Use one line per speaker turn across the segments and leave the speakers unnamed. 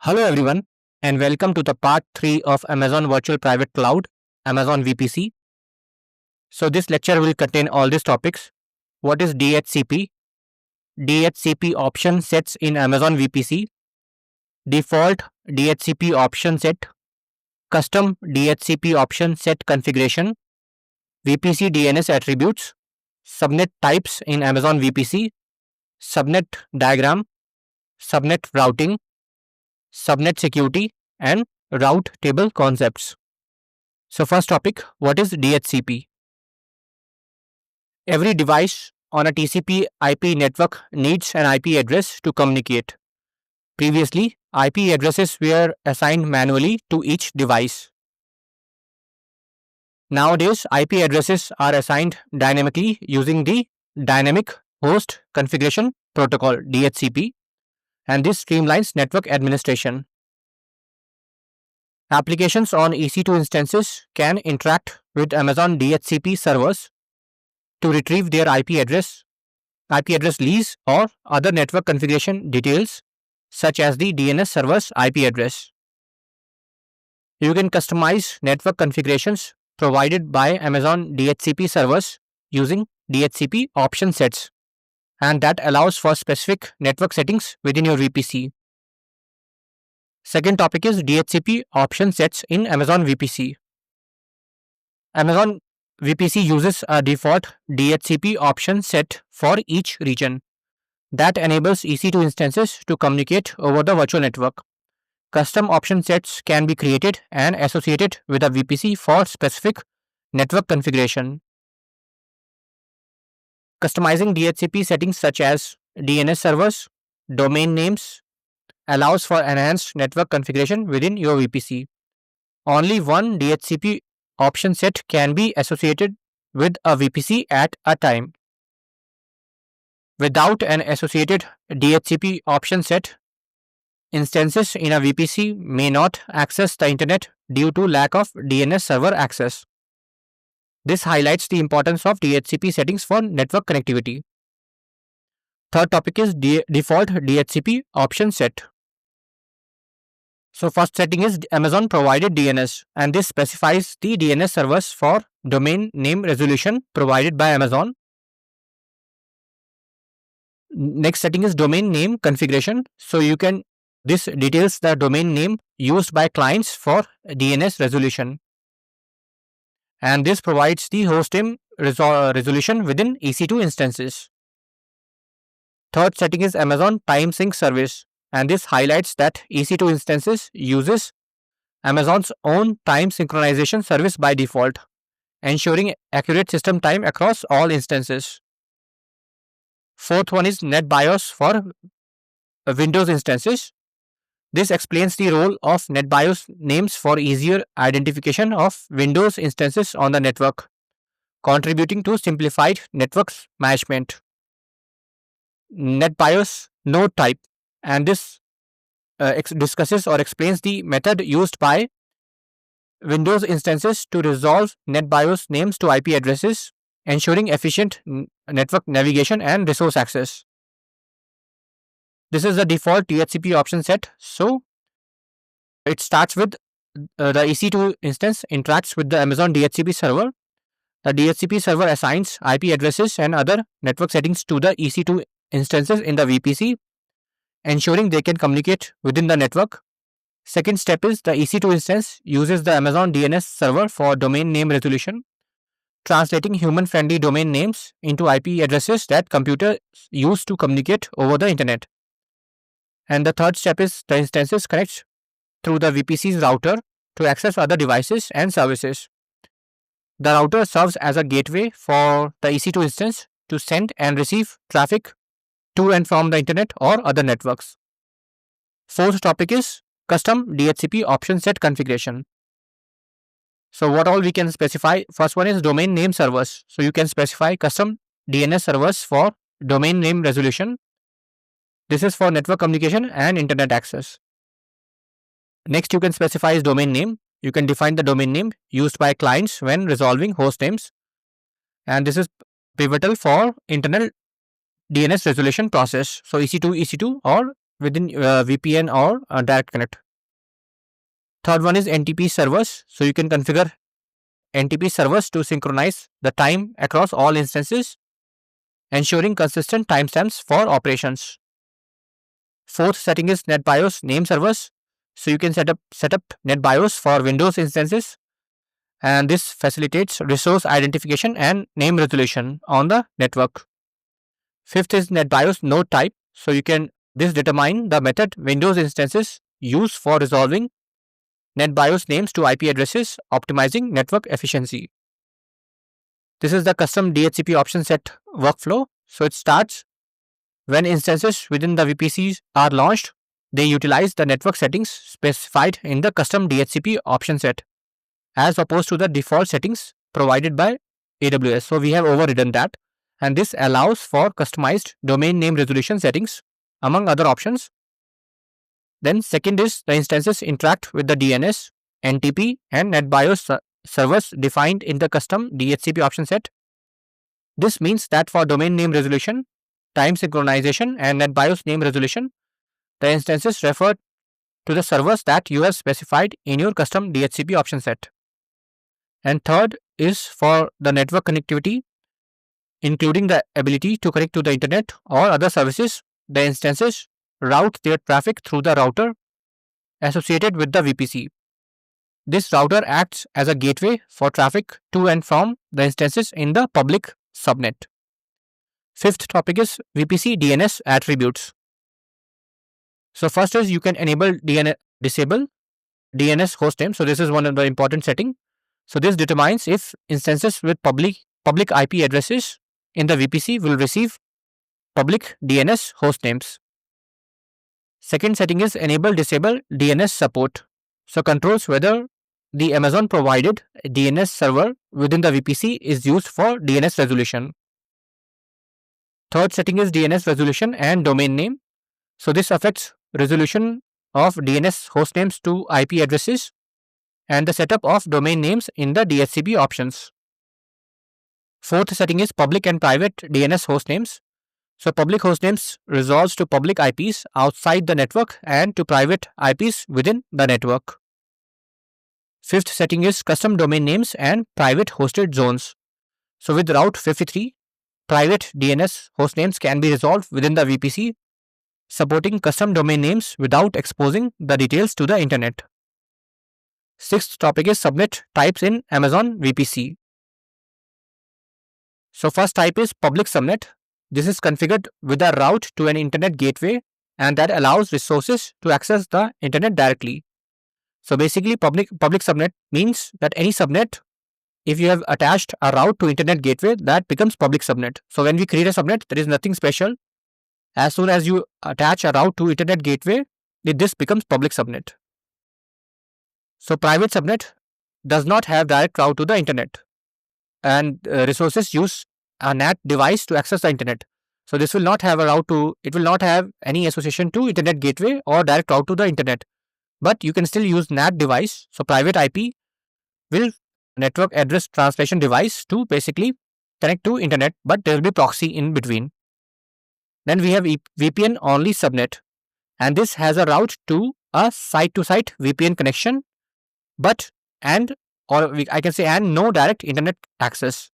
Hello everyone and welcome to the part 3 of Amazon Virtual Private Cloud, Amazon VPC. So this lecture will contain all these topics. What is DHCP? DHCP option sets in Amazon VPC, default DHCP option set, custom DHCP option set configuration, VPC DNS attributes, subnet types in Amazon VPC, subnet diagram, subnet routing, subnet security, and route table concepts. So first topic, what is DHCP? Every device on a TCP IP network needs an IP address to communicate. Previously, IP addresses were assigned manually to each device. Nowadays, IP addresses are assigned dynamically using the Dynamic Host Configuration Protocol DHCP, and this streamlines network administration. Applications on EC2 instances can interact with Amazon DHCP servers to retrieve their IP address lease, or other network configuration details such as the DNS server's IP address. You can customize network configurations provided by Amazon DHCP servers using DHCP option sets, and that allows for specific network settings within your VPC. Second topic is DHCP option sets in Amazon VPC. Amazon VPC uses a default DHCP option set for each region that enables EC2 instances to communicate over the virtual network. Custom option sets can be created and associated with a VPC for specific network configuration. Customizing DHCP settings such as DNS servers, domain names allows for enhanced network configuration within your VPC. Only one DHCP option set can be associated with a VPC at a time. Without an associated DHCP option set, instances in a VPC may not access the internet due to lack of DNS server access. This highlights the importance of DHCP settings for network connectivity. Third topic is default DHCP option set. So first setting is Amazon provided DNS, and this specifies the DNS servers for domain name resolution provided by Amazon. Next setting is domain name configuration. So this details the domain name used by clients for DNS resolution, and this provides the host name resolution within EC2 instances. Third setting is Amazon time sync service, and this highlights that EC2 instances uses Amazon's own time synchronization service by default, ensuring accurate system time across all instances. Fourth one is NetBIOS for Windows instances. This explains the role of NetBIOS names for easier identification of Windows instances on the network, contributing to simplified network management. NetBIOS node type, and this discusses or explains the method used by Windows instances to resolve NetBIOS names to IP addresses, ensuring efficient network navigation and resource access. This is the default DHCP option set. So it starts with the EC2 instance interacts with the Amazon DHCP server. The DHCP server assigns IP addresses and other network settings to the EC2 instances in the VPC, ensuring they can communicate within the network. Second step is the EC2 instance uses the Amazon DNS server for domain name resolution, translating human-friendly domain names into IP addresses that computers use to communicate over the internet. And the third step is the instances connect through the VPC's router to access other devices and services. The router serves as a gateway for the EC2 instance to send and receive traffic to and from the internet or other networks. Fourth topic is custom DHCP option set configuration. So what all we can specify? First one is domain name servers. So you can specify custom DNS servers for domain name resolution. This is for network communication and internet access. Next, you can specify domain name. You can define the domain name used by clients when resolving host names, and this is pivotal for internal DNS resolution process. So EC2 or within VPN or direct connect. Third one is NTP servers. So you can configure NTP servers to synchronize the time across all instances, ensuring consistent timestamps for operations. Fourth setting is NetBIOS name servers. So you can set up NetBIOS for Windows instances, and this facilitates resource identification and name resolution on the network. Fifth is NetBIOS node type. So this determine the method Windows instances use for resolving NetBIOS names to IP addresses, optimizing network efficiency. This is the custom DHCP option set workflow. So it starts when instances within the VPCs are launched. They utilize the network settings specified in the custom DHCP option set, as opposed to the default settings provided by AWS. So we have overridden that, and this allows for customized domain name resolution settings among other options. Then second is the instances interact with the DNS, NTP and NetBIOS servers defined in the custom DHCP option set. This means that for domain name resolution, time synchronization and NetBIOS name resolution, the instances refer to the servers that you have specified in your custom DHCP option set. And third is for the network connectivity, including the ability to connect to the internet or other services. The instances route their traffic through the router associated with the VPC. This router acts as a gateway for traffic to and from the instances in the public subnet. Fifth topic is VPC DNS attributes. So first is you can disable DNS hostname. So this is one of the important setting. So this determines if instances with public IP addresses in the VPC will receive public DNS hostnames. Second setting is disable DNS support. So controls whether the Amazon provided DNS server within the VPC is used for DNS resolution. Third setting is DNS resolution and domain name. So this affects resolution of DNS hostnames to IP addresses and the setup of domain names in the DHCP options. Fourth setting is public and private DNS hostnames. So public hostnames resolves to public IPs outside the network and to private IPs within the network. Fifth setting is custom domain names and private hosted zones. So with Route 53, private DNS hostnames can be resolved within the VPC, supporting custom domain names without exposing the details to the internet. Sixth topic is subnet types in Amazon VPC. So first type is public subnet. This is configured with a route to an internet gateway, and that allows resources to access the internet directly. So basically public subnet means that any subnet, if you have attached a route to internet gateway, that becomes public subnet. So when we create a subnet, there is nothing special. As soon as you attach a route to internet gateway, this becomes public subnet. So private subnet does not have direct route to the internet, and resources use a NAT device to access the internet. So this will not have it will not have any association to internet gateway or direct route to the internet, but you can still use NAT device. So private IP will network address translation device to basically connect to internet, but there will be proxy in between. Then we have VPN only subnet, and this has a route to a site-to-site VPN connection, and no direct internet access.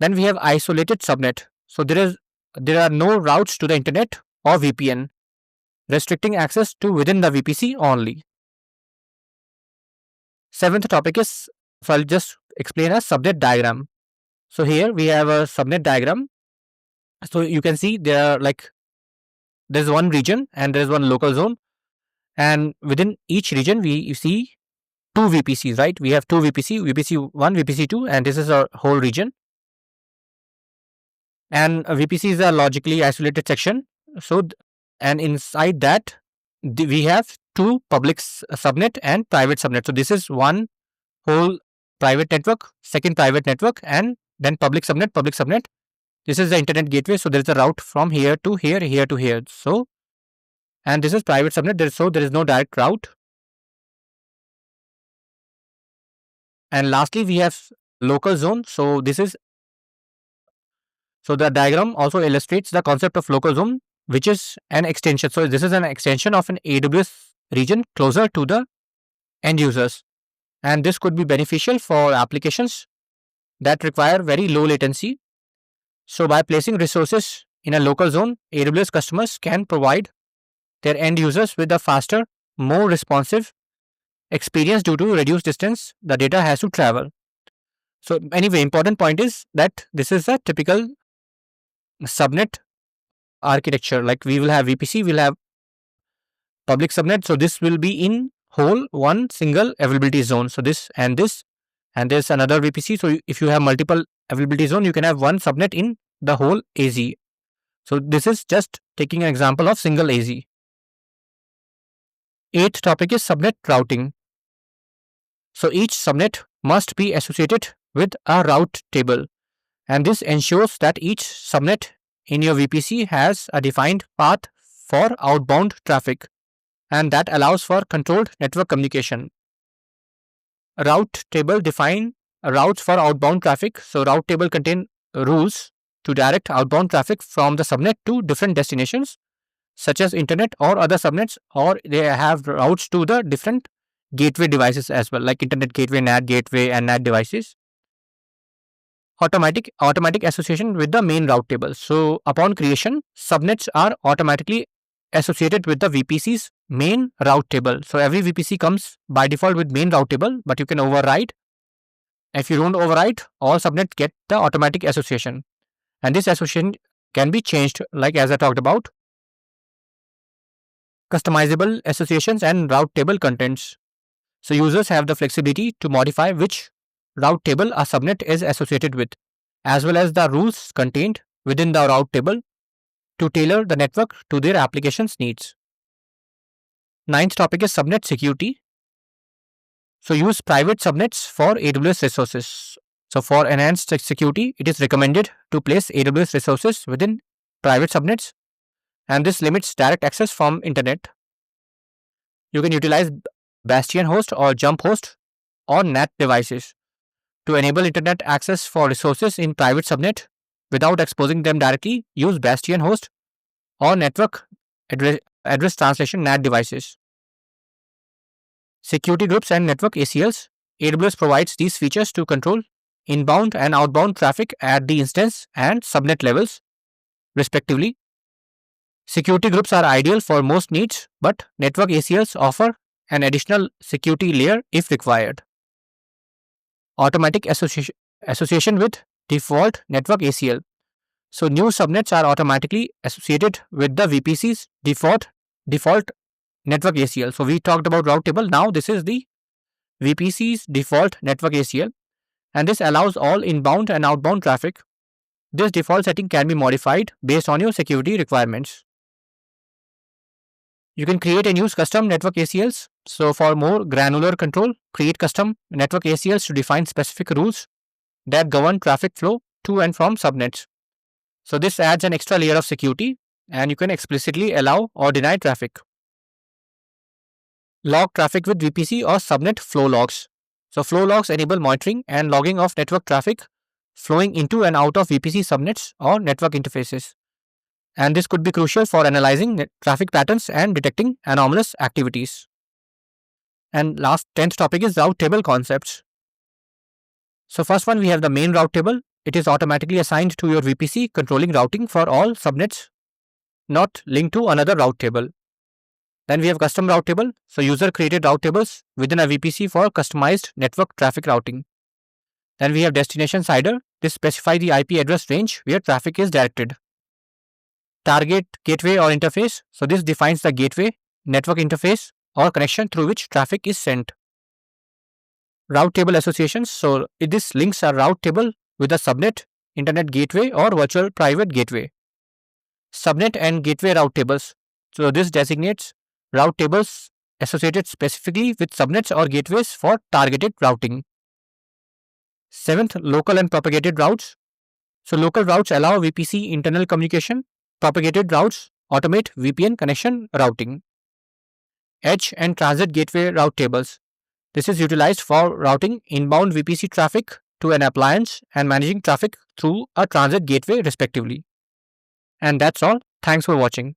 Then we have isolated subnet. So there are no routes to the internet or VPN, restricting access to within the VPC only. Seventh topic is, so I'll just explain a subnet diagram. So here we have a subnet diagram. So you can see there's one region and there's one local zone, and within each region we see two VPCs, right? We have two VPC 1, VPC 2, and this is our whole region. And VPC is a logically isolated section. So, and inside that we have two public subnet and private subnet. So this is one whole private network, second private network, and then public subnet. This is the internet gateway. So there is a route from here to here, here to here. So, and this is private subnet. So there is no direct route. And lastly, we have local zone. So the diagram also illustrates the concept of local zone, which is an extension. So this is an extension of an AWS region closer to the end users. And this could be beneficial for applications that require very low latency. So by placing resources in a local zone, AWS customers can provide their end users with a faster, more responsive experience due to reduced distance the data has to travel. So anyway, important point is that this is a typical subnet architecture. Like we will have VPC, we'll have public subnet. So this will be in whole one single availability zone. So this, and there's another VPC. So if you have multiple availability zone, you can have one subnet in the whole AZ. So this is just taking an example of single AZ. Eighth topic is subnet routing. So each subnet must be associated with a route table, and this ensures that each subnet in your VPC has a defined path for outbound traffic, and that allows for controlled network communication. A route table define routes for outbound traffic. So route table contain rules to direct outbound traffic from the subnet to different destinations such as internet or other subnets, or they have routes to the different gateway devices as well, like internet gateway, NAT gateway, and NAT devices. Automatic association with the main route table. So upon creation, subnets are automatically associated with the VPC's main route table. So every VPC comes by default with main route table, but you can override. If you don't override, all subnets get the automatic association, and this association can be changed, like as I talked about. Customizable associations and route table contents. So users have the flexibility to modify which route table a subnet is associated with, as well as the rules contained within the route table to tailor the network to their application's needs. Ninth topic is subnet security. So use private subnets for AWS resources. So for enhanced security, it is recommended to place AWS resources within private subnets, and this limits direct access from internet. You can utilize Bastion host or jump host on NAT devices to enable internet access for resources in private subnet without exposing them directly. Use Bastion host or network address translation NAT devices. Security groups and network ACLs. AWS provides these features to control inbound and outbound traffic at the instance and subnet levels, respectively. Security groups are ideal for most needs, but network ACLs offer an additional security layer if required. Automatic association with default network ACL. So new subnets are automatically associated with the VPC's default network ACL. So we talked about route table. Now this is the VPC's default network ACL, and this allows all inbound and outbound traffic. This default setting can be modified based on your security requirements. You can create and use custom network ACLs. So for more granular control, create custom network ACLs to define specific rules that govern traffic flow to and from subnets. So this adds an extra layer of security, and you can explicitly allow or deny traffic. Log traffic with VPC or subnet flow logs. So flow logs enable monitoring and logging of network traffic flowing into and out of VPC subnets or network interfaces. And this could be crucial for analyzing traffic patterns and detecting anomalous activities. And last 10th topic is route table concepts. So first one, we have the main route table. It is automatically assigned to your VPC, controlling routing for all subnets not linked to another route table. Then we have custom route table. So user created route tables within a VPC for customized network traffic routing. Then we have destination CIDR. This specifies the IP address range where traffic is directed. Target gateway or interface. So this defines the gateway, network interface, or connection through which traffic is sent. Route table associations. So this links a route table with a subnet, internet gateway, or virtual private gateway. Subnet and gateway route tables. So this designates route tables associated specifically with subnets or gateways for targeted routing. 7th, local and propagated routes. So local routes allow VPC internal communication. Propagated routes automate VPN connection routing. Edge and transit gateway route tables. This is utilized for routing inbound VPC traffic to an appliance and managing traffic through a transit gateway respectively. And that's all. Thanks for watching.